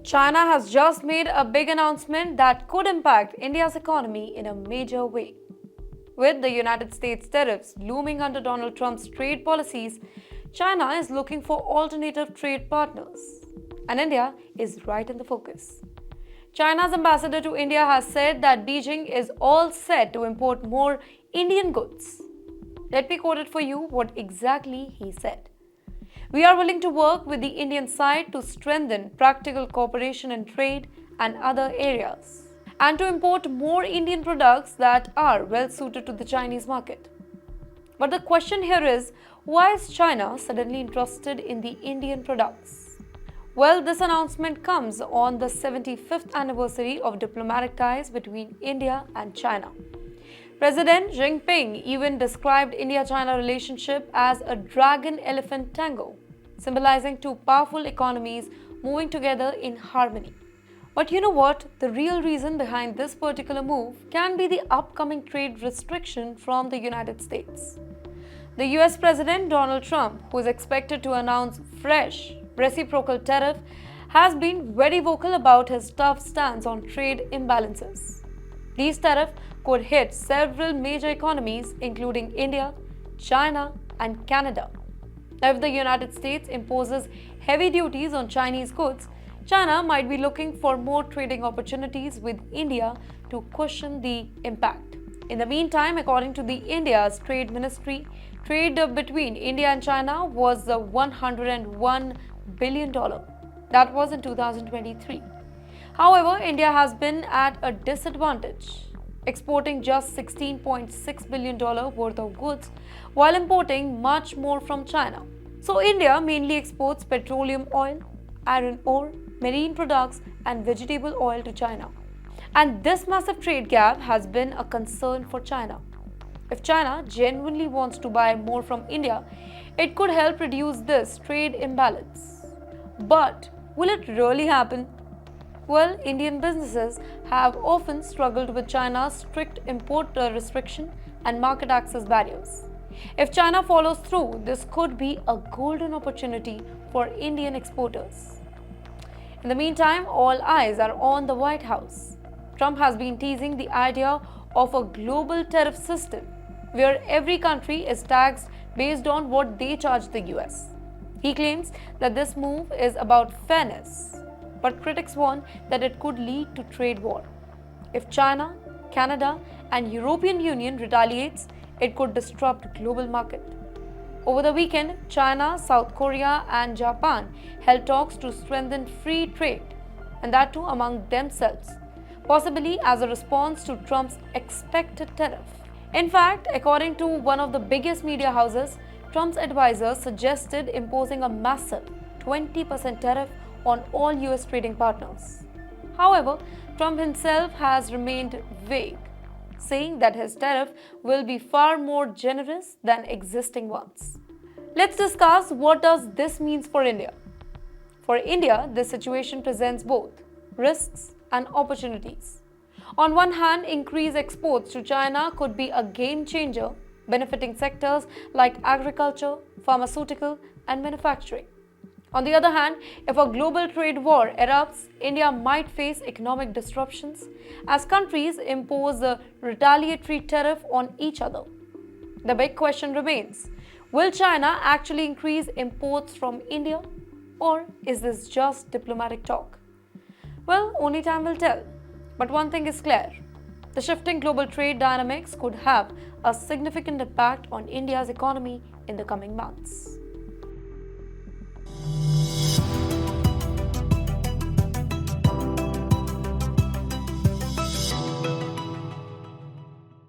China has just made a big announcement that could impact India's economy in a major way. With the United States tariffs looming under Donald Trump's trade policies, China is looking for alternative trade partners. And India is right in the focus. China's ambassador to India has said that Beijing is all set to import more Indian goods. Let me quote it for you what exactly he said. We are willing to work with the Indian side to strengthen practical cooperation in trade and other areas, and to import more Indian products that are well suited to the Chinese market. But the question here is, why is China suddenly interested in the Indian products? Well, this announcement comes on the 75th anniversary of diplomatic ties between India and China. President Xi Jinping even described India-China relationship as a dragon-elephant tango, symbolizing two powerful economies moving together in harmony. But you know what? The real reason behind this particular move can be the upcoming trade restriction from the United States. The US President Donald Trump, who is expected to announce fresh reciprocal tariff, has been very vocal about his tough stance on trade imbalances. These tariffs could hit several major economies, including India, China, and Canada. Now, if the United States imposes heavy duties on Chinese goods, China might be looking for more trading opportunities with India to cushion the impact. In the meantime, according to the India's Trade Ministry, trade between India and China was $101 billion. That was in 2023. However, India has been at a disadvantage, exporting just $16.6 billion worth of goods while importing much more from China. So India mainly exports petroleum oil, iron ore, marine products and vegetable oil to China. And this massive trade gap has been a concern for China. If China genuinely wants to buy more from India, it could help reduce this trade imbalance. But will it really happen? Well, Indian businesses have often struggled with China's strict import restriction and market access barriers. If China follows through, this could be a golden opportunity for Indian exporters. In the meantime, all eyes are on the White House. Trump has been teasing the idea of a global tariff system where every country is taxed based on what they charge the US. He claims that this move is about fairness, but critics warn that it could lead to trade war. If China, Canada, and European Union retaliates, it could disrupt global market. Over the weekend, China, South Korea, and Japan held talks to strengthen free trade, and that too among themselves, possibly as a response to Trump's expected tariff. In fact, according to one of the biggest media houses, Trump's advisors suggested imposing a massive 20% tariff on all US trading partners. However, Trump himself has remained vague, saying that his tariff will be far more generous than existing ones. Let's discuss what does this mean for India. For India, this situation presents both risks and opportunities. On one hand, increased exports to China could be a game changer, benefiting sectors like agriculture, pharmaceutical, and manufacturing. On the other hand, if a global trade war erupts, India might face economic disruptions as countries impose a retaliatory tariff on each other. The big question remains, will China actually increase imports from India, or is this just diplomatic talk? Well, only time will tell. But one thing is clear, the shifting global trade dynamics could have a significant impact on India's economy in the coming months.